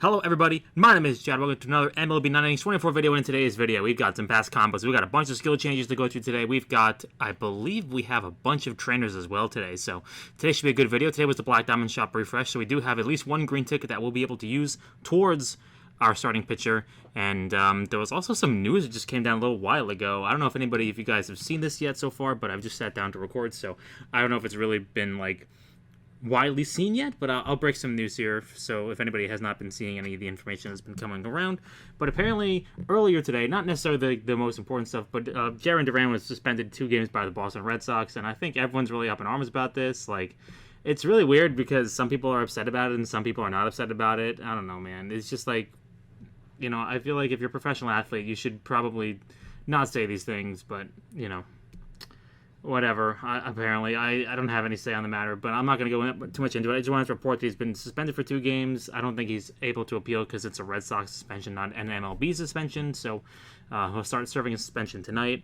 Hello everybody, my name is Chad. Welcome to another MLB Innings 24 video. In today's video, we've got some past combos. We've got a bunch of skill changes to go through today. We've got, I believe we have a bunch of trainers as well today. So today should be a good video. Today was the Black Diamond Shop refresh, so we do have at least one green ticket that we'll be able to use towards our starting pitcher. And there was also some news that just came down a little while ago. I don't know if you guys have seen this yet so far, but I've just sat down to record, so I don't know if it's really been like widely seen yet, but I'll break some news here, so if anybody has not been seeing any of the information that's been coming around. But apparently, earlier today, not necessarily the most important stuff, but Jarren Duran was suspended 2 games by the Boston Red Sox, and I think everyone's really up in arms about this. Like, it's really weird because some people are upset about it and some people are not upset about it. I don't know, man. It's just like, you know, I feel like if you're a professional athlete, you should probably not say these things, but, you know, whatever. Apparently, I don't have any say on the matter, but I'm not going to go too much into it. I just wanted to report that he's been suspended for 2 games. I don't think he's able to appeal because it's a Red Sox suspension, not an MLB suspension, so he'll start serving a suspension tonight.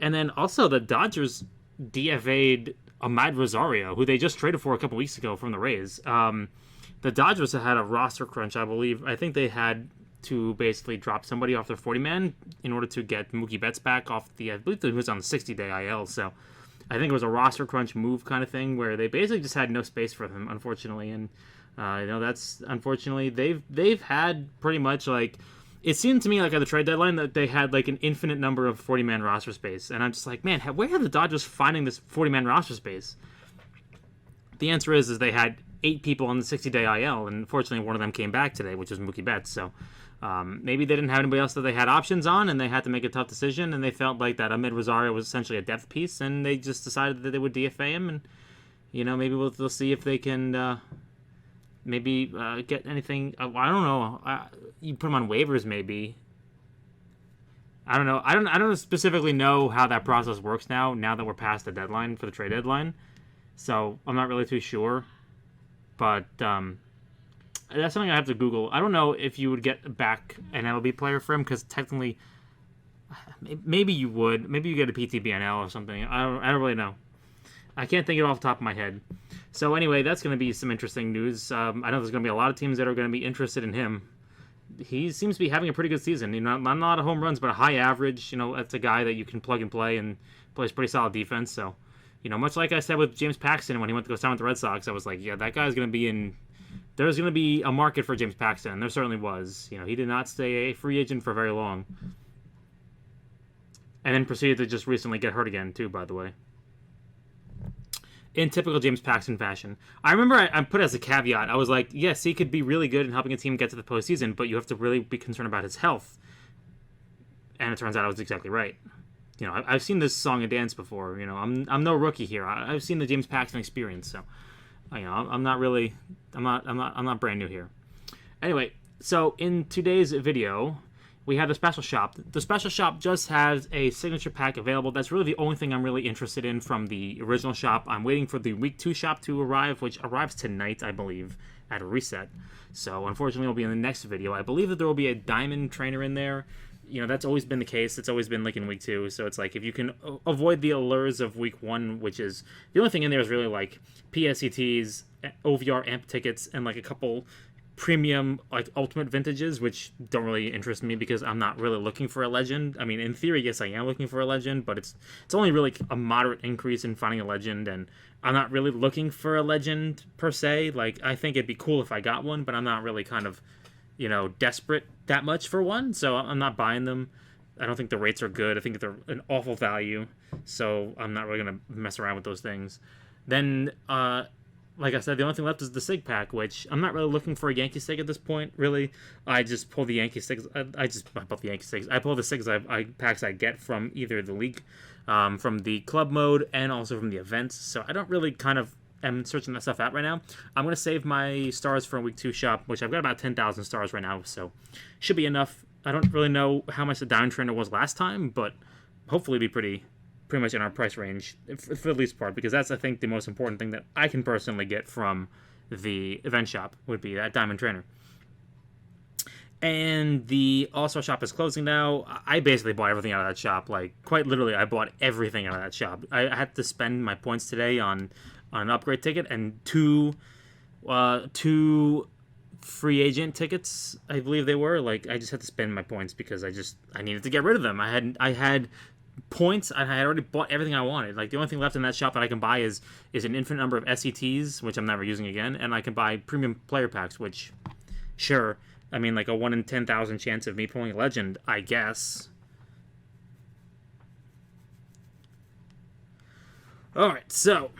And then also the Dodgers DFA'd Ahmad Rosario, who they just traded for a couple weeks ago from the Rays. The Dodgers had a roster crunch, I believe. I think they had to basically drop somebody off their 40-man in order to get Mookie Betts back off the, I believe he was on the 60-day IL, so I think it was a roster crunch move kind of thing where they basically just had no space for him, unfortunately. And you know, that's unfortunately they've had pretty much like, it seemed to me like at the trade deadline that they had like an infinite number of 40-man roster space, and I'm just like, man, where are the Dodgers finding this 40-man roster space? The answer is they had 8 people on the 60-day IL, and unfortunately one of them came back today, which was Mookie Betts. So maybe they didn't have anybody else that they had options on, and they had to make a tough decision, and they felt like that Ahmed Rosario was essentially a depth piece, and they just decided that they would DFA him, and, you know, maybe we'll see if they can get anything. I don't know. You put him on waivers, maybe. I don't know. I don't specifically know how that process works now that we're past the deadline for the trade deadline, so I'm not really too sure, but that's something I have to Google. I don't know if you would get back an MLB player for him, because technically, maybe you would. Maybe you get a PTBNL or something. I don't really know. I can't think of it off the top of my head. So anyway, that's going to be some interesting news. I know there's going to be a lot of teams that are going to be interested in him. He seems to be having a pretty good season. You know, not a lot of home runs, but a high average. You know, that's a guy that you can plug and play and plays pretty solid defense. So, you know, much like I said with James Paxton when he went to go sign with the Red Sox, I was like, yeah, that guy's going to be in. There's going to be a market for James Paxton, and there certainly was. You know, he did not stay a free agent for very long. And then proceeded to just recently get hurt again, too, by the way. In typical James Paxton fashion. I remember I put as a caveat, I was like, yes, he could be really good in helping a team get to the postseason, but you have to really be concerned about his health. And it turns out I was exactly right. You know, I've seen this song and dance before. You know, I'm no rookie here. I've seen the James Paxton experience, so you know, I'm not brand new here. Anyway, so in today's video, we have the special shop. The special shop just has a signature pack available. That's really the only thing I'm really interested in from the original shop. I'm waiting for the week 2 shop to arrive, which arrives tonight, I believe, at a reset. So unfortunately, it'll be in the next video. I believe that there will be a diamond trainer in there. You know, that's always been the case. It's always been like in week 2. So it's like if you can avoid the allures of week 1, which is the only thing in there is really like PSETs, OVR amp tickets, and like a couple premium like ultimate vintages, which don't really interest me because I'm not really looking for a legend. I mean, in theory, yes, I am looking for a legend, but it's only really a moderate increase in finding a legend, and I'm not really looking for a legend per se. Like, I think it'd be cool if I got one, but I'm not really kind of, you know, desperate that much for one, so I'm not buying them. I don't think the rates are good. I think they're an awful value, so I'm not really going to mess around with those things. Then, like I said, the only thing left is the SIG pack, which I'm not really looking for a Yankee SIG at this point, really. I just pull the Yankee SIGs. I pull the Yankee SIGs. I pull the SIGs packs I get from either the league, from the club mode, and also from the events, so I don't really kind of am searching that stuff out right now. I'm going to save my stars for a week 2 shop, which I've got about 10,000 stars right now, so should be enough. I don't really know how much the Diamond Trainer was last time, but hopefully it'll be pretty much in our price range for the least part, because that's, I think, the most important thing that I can personally get from the event shop would be that Diamond Trainer. And the All-Star shop is closing now. I basically bought everything out of that shop. Like, quite literally, I bought everything out of that shop. I had to spend my points today on an upgrade ticket and two free agent tickets, I believe they were. Like, I just had to spend my points because I needed to get rid of them. I had points. I had already bought everything I wanted. Like, the only thing left in that shop that I can buy is an infinite number of SETs, which I'm never using again, and I can buy premium player packs, which, sure, I mean, like a 1 in 10,000 chance of me pulling a legend, I guess. All right, so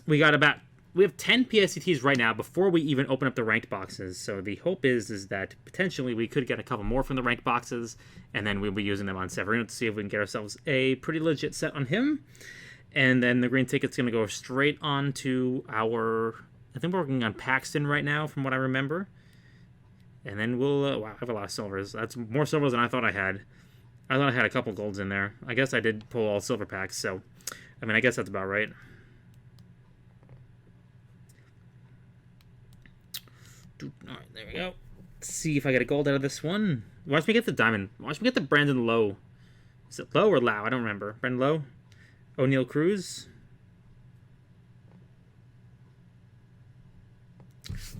we have 10 PSETs right now before we even open up the ranked boxes. So the hope is that potentially we could get a couple more from the ranked boxes, and then we'll be using them on Severino to see if we can get ourselves a pretty legit set on him. And then the green ticket's going to go straight on to our... I think we're working on Paxton right now, from what I remember. And then we'll... wow, I have a lot of silvers. That's more silvers than I thought I had. I thought I had a couple golds in there. I guess I did pull all silver packs, so... I mean, I guess that's about right. Alright, there we go. Let's see if I get a gold out of this one. Watch me get the diamond. Watch me get the Brandon Lowe. Is it Lowe or Lau? I don't remember. Brandon Lowe? O'Neal Cruz?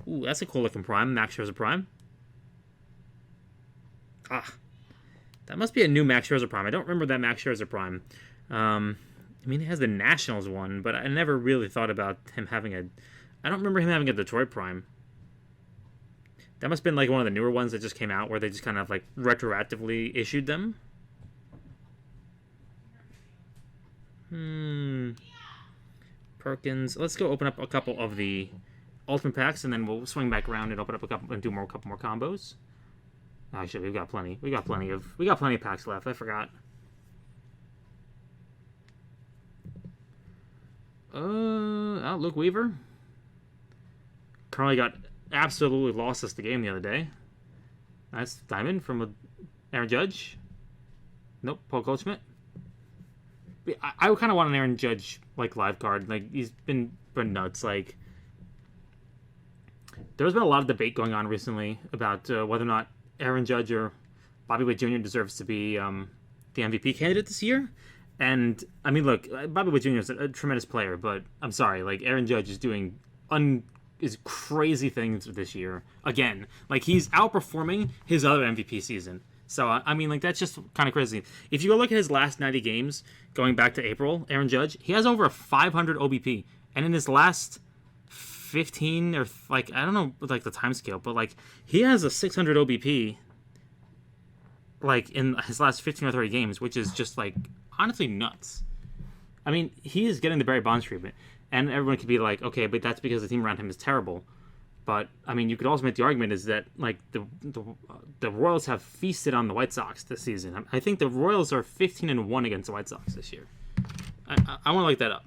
Ooh, that's a cool looking prime. Max Scherzer prime. Ah. That must be a new Max Scherzer prime. I don't remember that Max Scherzer prime. I mean, he has the Nationals one, but I never really thought about him having a... I don't remember him having a Detroit prime. That must have been like one of the newer ones that just came out where they just kind of like retroactively issued them. Perkins. Let's go open up a couple of the ultimate packs, and then we'll swing back around and open up a couple and do a couple more combos. Actually, we've got plenty. We got plenty of packs left. I forgot. Luke Weaver. Currently got absolutely lost us the game the other day. Nice diamond from Aaron Judge. Nope, Paul Goldschmidt. I kind of want an Aaron Judge like live card. Like, he's been nuts. Like, there's been a lot of debate going on recently about whether or not Aaron Judge or Bobby Witt Jr. deserves to be the MVP candidate this year. And I mean, look, Bobby Witt Jr. is a tremendous player, but I'm sorry, like, Aaron Judge is doing crazy things this year. Again, like, he's outperforming his other MVP season. So, I mean, like, that's just kind of crazy. If you go look at his last 90 games, going back to April, Aaron Judge, he has over a 500 OBP. And in his last 15, or, like, I don't know, like, the time scale, but, like, he has a 600 OBP, like, in his last 15 or 30 games, which is just, like, honestly nuts. I mean, he is getting the Barry Bonds treatment. And everyone could be like, okay, but that's because the team around him is terrible. But, I mean, you could also make the argument is that, like, the Royals have feasted on the White Sox this season. I think the Royals are 15-1 against the White Sox this year. I want to look that up.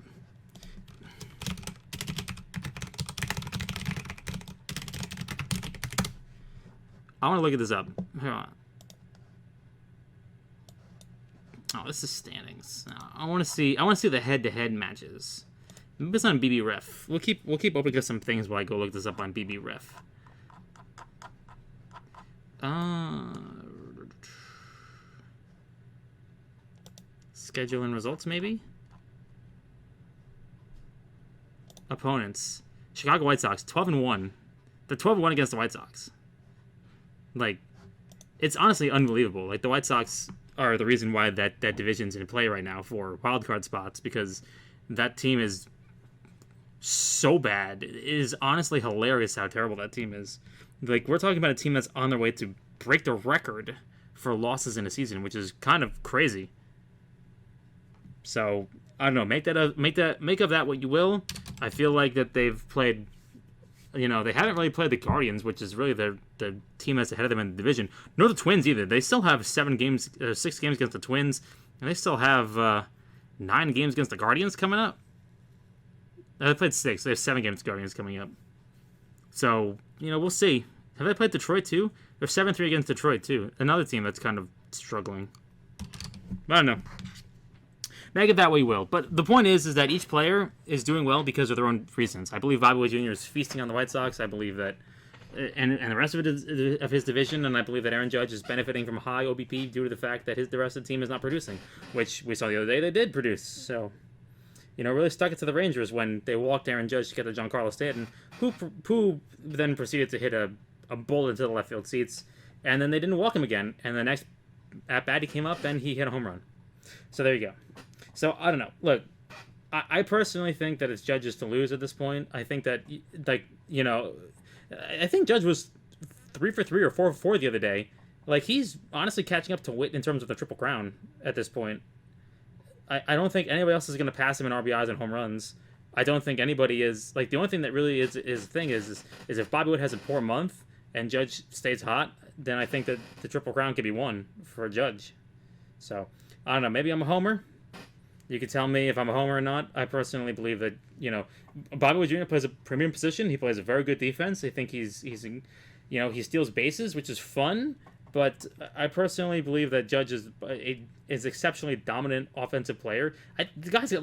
I want to look at this up. Hold on. Oh, this is standings. I want to see the head-to-head matches. Maybe it's on BB Ref. We'll keep opening up some things while I go look this up on BB Ref. Schedule and results, maybe? Opponents. Chicago White Sox, 12-1. They're 12-1 against the White Sox. Like, it's honestly unbelievable. Like, the White Sox are the reason why that division's in play right now for wildcard spots, because that team is so bad. It is honestly hilarious how terrible that team is. Like, we're talking about a team that's on their way to break the record for losses in a season, which is kind of crazy. So, I don't know, make of that what you will. I feel like that they've played, you know, they haven't really played the Guardians, which is really the team that's ahead of them in the division. Nor the Twins either. They still have 6 games against the Twins, and they still have 9 games against the Guardians coming up. They played 6. They have 7 games against the Guardians coming up. So, you know, we'll see. Have they played Detroit too? They're 7-3 against Detroit too. Another team that's kind of struggling. I don't know. Make it that way you will. But the point is that each player is doing well because of their own reasons. I believe Bobby Witt Jr. is feasting on the White Sox. I believe that, and the rest of it is, of his division, and I believe that Aaron Judge is benefiting from high OBP due to the fact that the rest of the team is not producing, which we saw the other day they did produce. So, really stuck it to the Rangers when they walked Aaron Judge to get the Giancarlo Stanton, who then proceeded to hit a bullet into the left field seats, and then they didn't walk him again. And the next at bat he came up and he hit a home run. So there you go. So I don't know. Look, I personally think that it's Judge's to lose at this point. I think that I think Judge was 3 for 3 or 4 for 4 the other day. Like, he's honestly catching up to Witt in terms of the Triple Crown at this point. I don't think anybody else is going to pass him in RBIs and home runs. I don't think anybody is. Like, the only thing that really is the thing is if Bobby Witt has a poor month and Judge stays hot, then I think that the Triple Crown could be won for Judge. So, I don't know. Maybe I'm a homer. You can tell me if I'm a homer or not. I personally believe that, Bobby Witt Jr. plays a premium position. He plays a very good defense. I think he steals bases, which is fun. But I personally believe that Judge is exceptionally dominant offensive player. The guy's got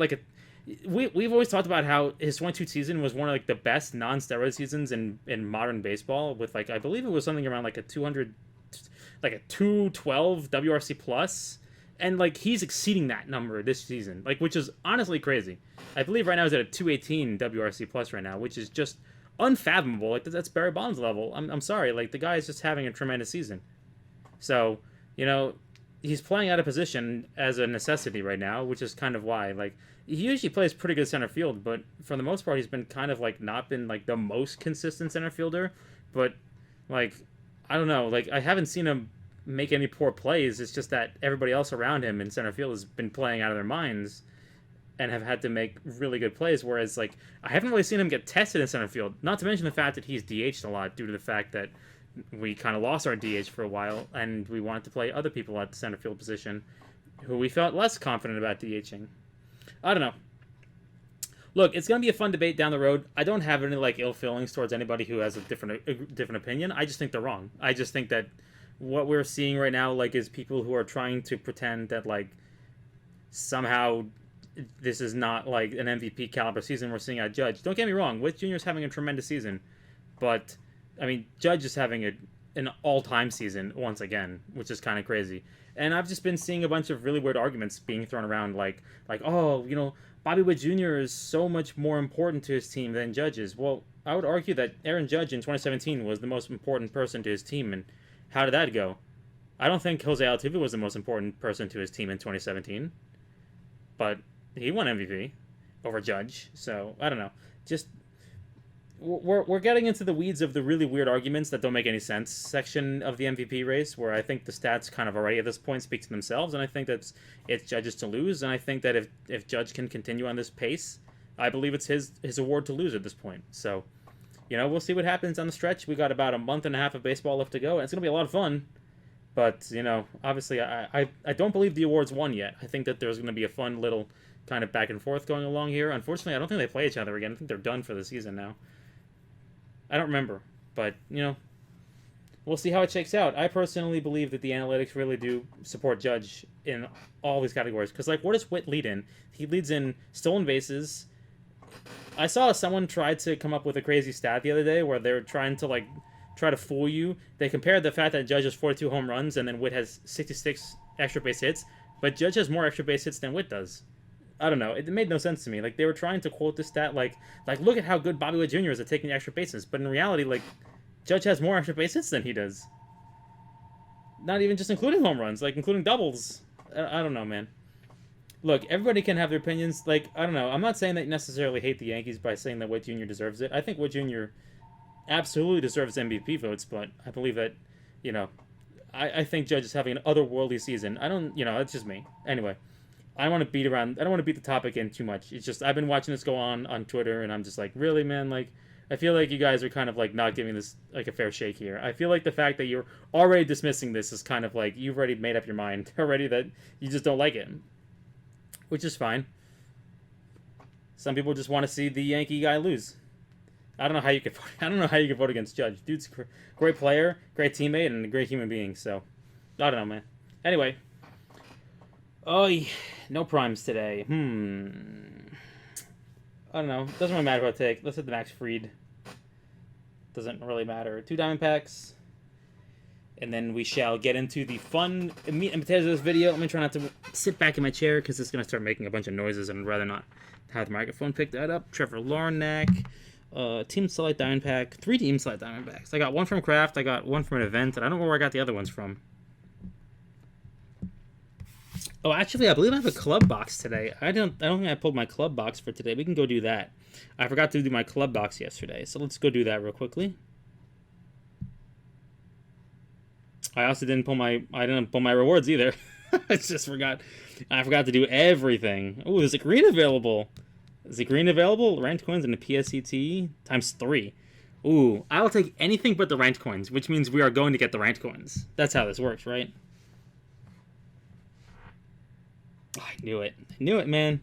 we've always talked about how his 22 season was one of the best non-steroid seasons in modern baseball with I believe it was something around a 212 WRC plus, and he's exceeding that number this season, which is honestly crazy. I believe right now he's at a 218 WRC plus right now, which is just unfathomable. That's Barry Bonds level. I'm sorry, the guy is just having a tremendous season. So, he's playing out of position as a necessity right now, which is kind of why. He usually plays pretty good center field, but for the most part, he's been kind of not been the most consistent center fielder. But I don't know, I haven't seen him make any poor plays. It's just that everybody else around him in center field has been playing out of their minds and have had to make really good plays. Whereas I haven't really seen him get tested in center field. Not to mention the fact that he's DH'd a lot due to the fact that we kind of lost our DH for a while, and we wanted to play other people at the center field position who we felt less confident about DHing. I don't know. Look, it's going to be a fun debate down the road. I don't have any ill feelings towards anybody who has a different opinion. I just think they're wrong. I just think that what we're seeing right now is people who are trying to pretend that somehow this is not an MVP caliber season we're seeing at Judge. Don't get me wrong, Witt Jr. is having a tremendous season, but I mean, Judge is having an all-time season once again, which is kind of crazy. And I've just been seeing a bunch of really weird arguments being thrown around, Bobby Witt Jr. is so much more important to his team than Judge is. Well, I would argue that Aaron Judge in 2017 was the most important person to his team, and how did that go? I don't think Jose Altuve was the most important person to his team in 2017, but he won MVP over Judge, so I don't know. Just we're getting into the weeds of the really weird arguments that don't make any sense section of the MVP race, where I think the stats kind of already at this point speak to themselves, and I think it's Judge's to lose, and I think that if Judge can continue on this pace, I believe it's his award to lose at this point. So, we'll see what happens on the stretch. We got about a month and a half of baseball left to go, and it's going to be a lot of fun. But, obviously, I don't believe the award's won yet. I think that there's going to be a fun little kind of back and forth going along here. Unfortunately, I don't think they play each other again. I think they're done for the season now. I don't remember, but, we'll see how it shakes out. I personally believe that the analytics really do support Judge in all these categories. Because, what does Witt lead in? He leads in stolen bases. I saw someone try to come up with a crazy stat the other day where they were trying to, try to fool you. They compared the fact that Judge has 42 home runs and then Witt has 66 extra base hits, but Judge has more extra base hits than Witt does. I don't know. It made no sense to me. They were trying to quote this stat look at how good Bobby Witt Jr. is at taking extra bases. But in reality, Judge has more extra base hits than he does. Not even just including home runs, including doubles. I don't know, man. Look, everybody can have their opinions. I don't know. I'm not saying that you necessarily hate the Yankees by saying that Witt Jr. deserves it. I think Witt Jr. absolutely deserves MVP votes, but I believe that, I think Judge is having an otherworldly season. I don't, it's just me. Anyway. I don't want to beat the topic in too much. It's just, I've been watching this go on Twitter, and I'm just really, man, I feel like you guys are kind of not giving this a fair shake here. I feel like the fact that you're already dismissing this is kind of you've already made up your mind already that you just don't like it, which is fine. Some people just want to see the Yankee guy lose. I don't know how you could vote against Judge. Dude's a great player, great teammate, and a great human being. So, I don't know, man. Anyway. Oh, no primes today. I don't know. Doesn't really matter who I take. Let's hit the Max Fried. Doesn't really matter. 2 Diamondbacks. and then we shall get into the fun meat and potatoes of this video. Let me try not to sit back in my chair because it's going to start making a bunch of noises, and I'd rather not have the microphone pick that up. Trevor Larnack, Team Select Diamond Pack, 3 Team Select Diamond Packs. I got one from Craft, I got one from an event, and I don't know where I got the other ones from. Oh, actually, I believe I have a club box today. I don't think I pulled my club box for today. We can go do that. I forgot to do my club box yesterday, so let's go do that real quickly. I also didn't pull my rewards either. I just forgot. I forgot to do everything. Oh, there's a green available. Is it green available? Ranked coins and a PSET times 3. Ooh, I will take anything but the ranked coins, which means we are going to get the ranked coins. That's how this works, right? Oh, I knew it. I knew it, man.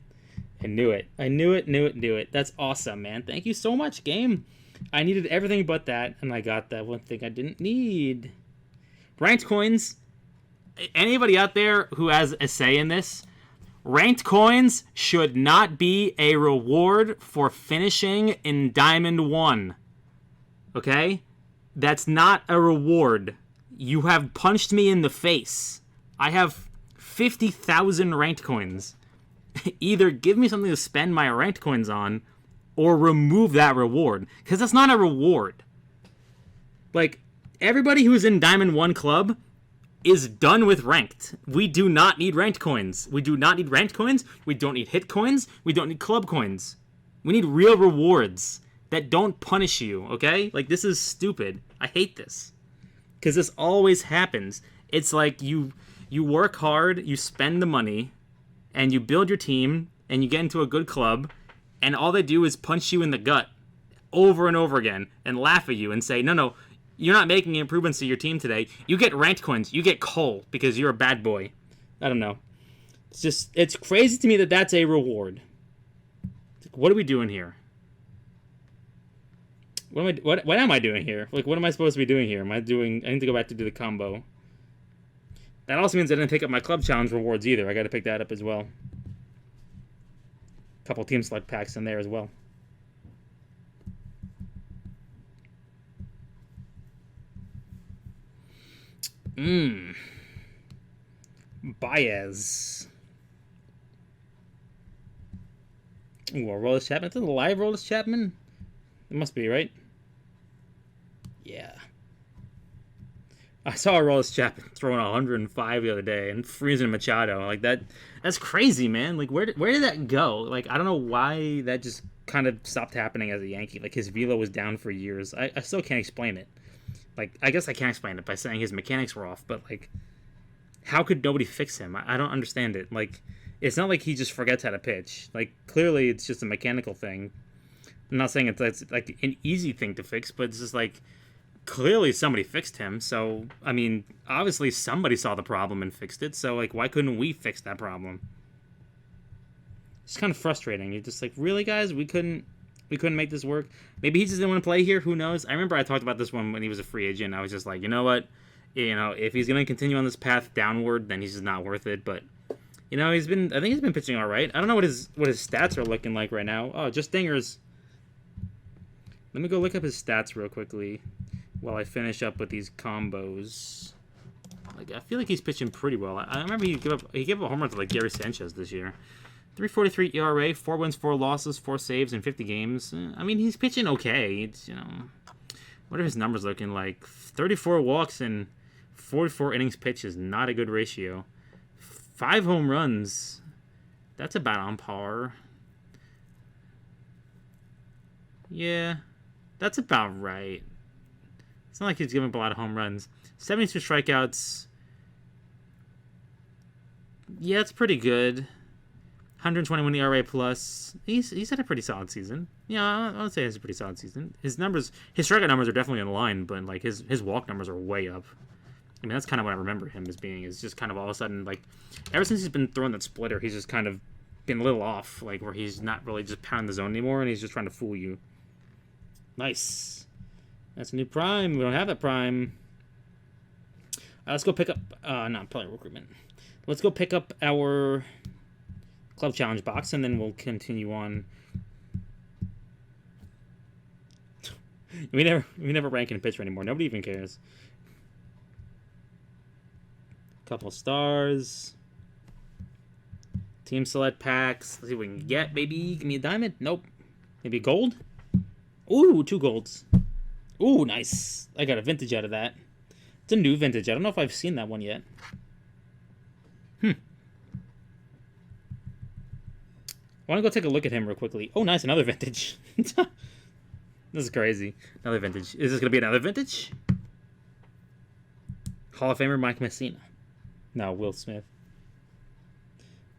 I knew it. I knew it. That's awesome, man. Thank you so much, game. I needed everything but that, and I got that one thing I didn't need. Ranked coins. Anybody out there who has a say in this, ranked coins should not be a reward for finishing in Diamond 1. Okay? That's not a reward. You have punched me in the face. I have 50,000 ranked coins. Either give me something to spend my ranked coins on, or remove that reward. Because that's not a reward. Like, everybody who's in Diamond 1 Club is done with ranked. We do not need ranked coins. We do not need ranked coins. We don't need hit coins. We don't need club coins. We need real rewards that don't punish you, okay? Like, this is stupid. I hate this. Because this always happens. It's like you work hard, you spend the money, and you build your team, and you get into a good club, and all they do is punch you in the gut over and over again and laugh at you and say, no, you're not making improvements to your team today. You get ranked coins. You get coal because you're a bad boy. I don't know. It's crazy to me that that's a reward. What are we doing here? What am I doing here? Like, what am I supposed to be doing here? I need to go back to do the combo. That also means I didn't pick up my club challenge rewards either. I got to pick that up as well. A couple team select packs in there as well. Baez. Ooh, a Rollis Chapman. Is it a live Rollis Chapman? It must be, right? Yeah. I saw a Rollis Chapman throwing 105 the other day and freezing Machado. Like, that's crazy, man. Like, where did that go? Like, I don't know why that just kind of stopped happening as a Yankee. Like, his velo was down for years. I still can't explain it. Like, I guess I can explain it by saying his mechanics were off, but, like, how could nobody fix him? I don't understand it. Like, it's not like he just forgets how to pitch. Like, clearly it's just a mechanical thing. I'm not saying it's like an easy thing to fix, but it's just like, clearly somebody fixed him. So, I mean, obviously somebody saw the problem and fixed it. So, like, why couldn't we fix that problem? It's kind of frustrating. You're just like, really, guys? We couldn't make this work? Maybe he just didn't want to play here. Who knows? I remember I talked about this one when he was a free agent. I was just like, you know what? If he's going to continue on this path downward, then he's just not worth it. But, I think he's been pitching all right. I don't know what his stats are looking like right now. Oh, just dingers. Let me go look up his stats real quickly while I finish up with these combos. Like, I feel like he's pitching pretty well. I remember he gave up a home run to, like, Gary Sanchez this year. 3.43 ERA, 4 wins, 4 losses, 4 saves in 50 games. I mean, he's pitching okay. It's, what are his numbers looking like? 34 walks and 44 innings pitched is not a good ratio. 5 home runs. That's about on par. Yeah, that's about right. It's not like he's giving up a lot of home runs. 72 strikeouts. Yeah, it's pretty good. 121 ERA plus. He's had a pretty solid season. Yeah, I would say it's a pretty solid season. His strikeout numbers are definitely in line, but like his walk numbers are way up. I mean, that's kind of what I remember him as being. Is just kind of all of a sudden, like, ever since he's been throwing that splitter, he's just kind of been a little off, like where he's not really just pounding the zone anymore, and he's just trying to fool you. Nice. That's a new prime. We don't have that prime. Let's go pick up. Not player recruitment. Let's go pick up our club challenge box, and then we'll continue on. We never rank in a pitcher anymore. Nobody even cares. Couple stars. Team select packs. Let's see what we can get, baby. Give me a diamond. Nope. Maybe gold? Ooh, 2 golds. Ooh, nice. I got a vintage out of that. It's a new vintage. I don't know if I've seen that one yet. I want to go take a look at him real quickly. Oh, nice. Another vintage. This is crazy. Another vintage. Is this going to be another vintage? Hall of Famer Mike Messina. No, Will Smith.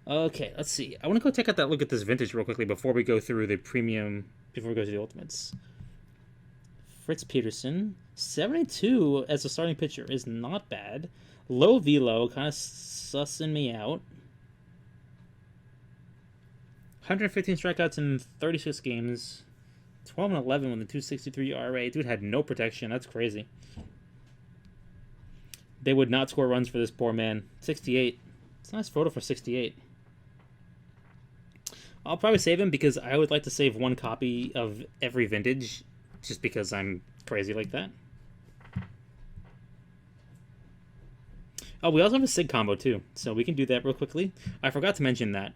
Okay, let's see. I want to go take a look at this vintage real quickly before we go through the premium, before we go to the ultimates. Fritz Peterson, 72 as a starting pitcher is not bad. Low velo, kind of sussing me out. 115 strikeouts in 36 games. 12 and 11 with a 2.63 ERA. Dude had no protection. That's crazy. They would not score runs for this poor man. 68. It's a nice photo for 68. I'll probably save him because I would like to save 1 copy of every vintage just because I'm crazy like that. Oh, we also have a SIG combo too, so we can do that real quickly. I forgot to mention that.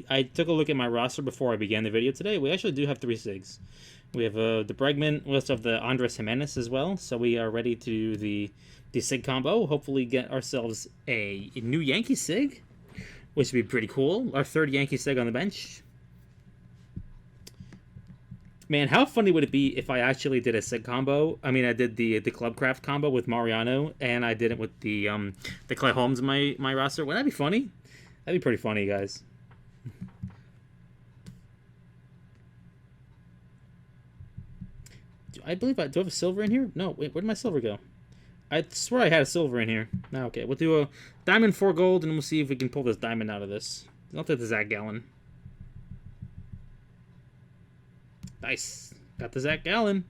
I took a look at my roster before I began the video today. We actually do have 3 SIGs. We have the Bregman, we also have the Andres Jimenez as well, so we are ready to do the SIG combo. Hopefully get ourselves a new Yankee SIG, which would be pretty cool. Our 3rd Yankee SIG on the bench. Man, how funny would it be if I actually did a SIG combo? I mean, I did the Clubcraft combo with Mariano, and I did it with the Clay Holmes in my roster. Wouldn't that be funny? That'd be pretty funny, guys. Do I have a silver in here? No, wait, where'd my silver go? I swear I had a silver in here. No, okay, we'll do a diamond 4 gold, and we'll see if we can pull this diamond out of this. Not that the Zach Gallen. Nice. Got the Zach Gallen.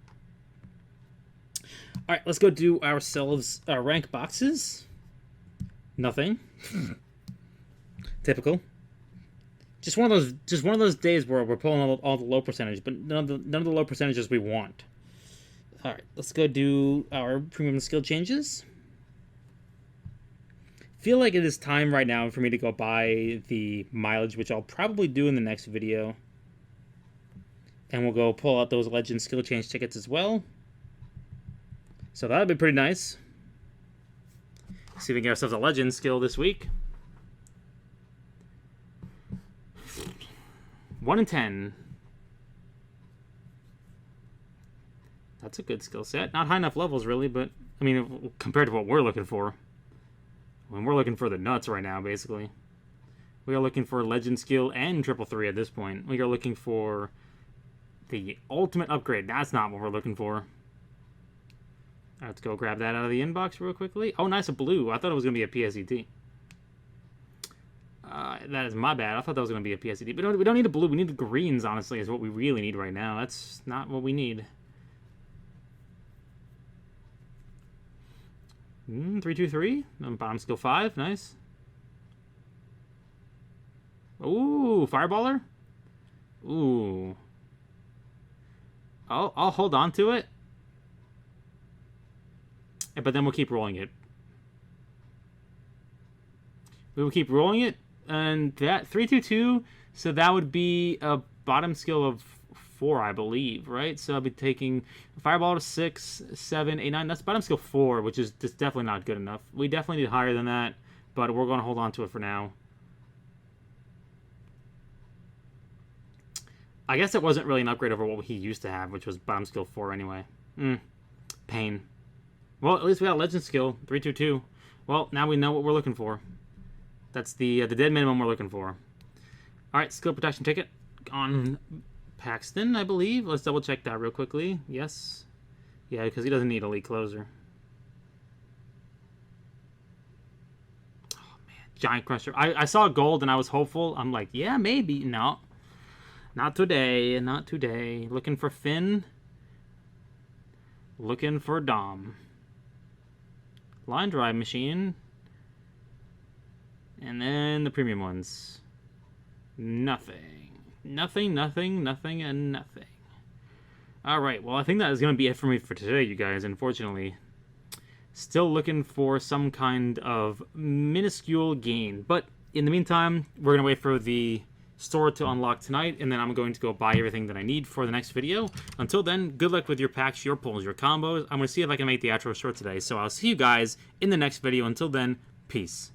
Alright, let's go do ourselves rank boxes. Nothing. Typical. Just one of those days where we're pulling all the low percentage, but none of the low percentages we want. Alright, let's go do our premium skill changes. Feel like it is time right now for me to go buy the mileage, which I'll probably do in the next video. And we'll go pull out those Legend skill change tickets as well. So that would be pretty nice. See if we can get ourselves a Legend skill this week. 1 in 10. That's a good skill set. Not high enough levels, really, but, I mean, compared to what we're looking for. I mean, we're looking for the nuts right now, basically. We are looking for Legend skill and 333 at this point. We are looking for the ultimate upgrade. That's not what we're looking for. Let's go grab that out of the inbox real quickly. Oh, nice, a blue. I thought it was going to be a PSET. That is my bad. I thought that was going to be a PSET. But we don't need a blue. We need the greens, honestly, is what we really need right now. That's not what we need. 323. Bottom skill 5. Nice. Ooh, Fireballer. Ooh. I'll hold on to it. But then we'll keep rolling it. We will keep rolling it. And that 322, so that would be a bottom skill of 4, I believe, right? So I'll be taking Fireball to 6, 7, 8, 9. That's bottom skill 4, which is just definitely not good enough. We definitely need higher than that, but we're going to hold on to it for now. I guess it wasn't really an upgrade over what he used to have, which was bottom skill 4 anyway. Pain. Well, at least we got Legend skill, 322. Well, now we know what we're looking for. That's the dead minimum we're looking for. Alright, skill protection ticket on Paxton, I believe. Let's double check that real quickly. Yes. Yeah, because he doesn't need elite closer. Oh, man. Giant Crusher. I saw gold and I was hopeful. I'm like, yeah, maybe. No. Not today. Not today. Looking for Finn. Looking for Dom. Line drive machine. And then the premium ones. Nothing. Nothing, nothing, nothing, and nothing. Alright, well, I think that is going to be it for me for today, you guys, unfortunately. Still looking for some kind of minuscule gain. But in the meantime, we're going to wait for the store to unlock tonight, and then I'm going to go buy everything that I need for the next video. Until then, good luck with your packs, your pulls, your combos. I'm going to see if I can make the outro short today. So I'll see you guys in the next video. Until then, peace.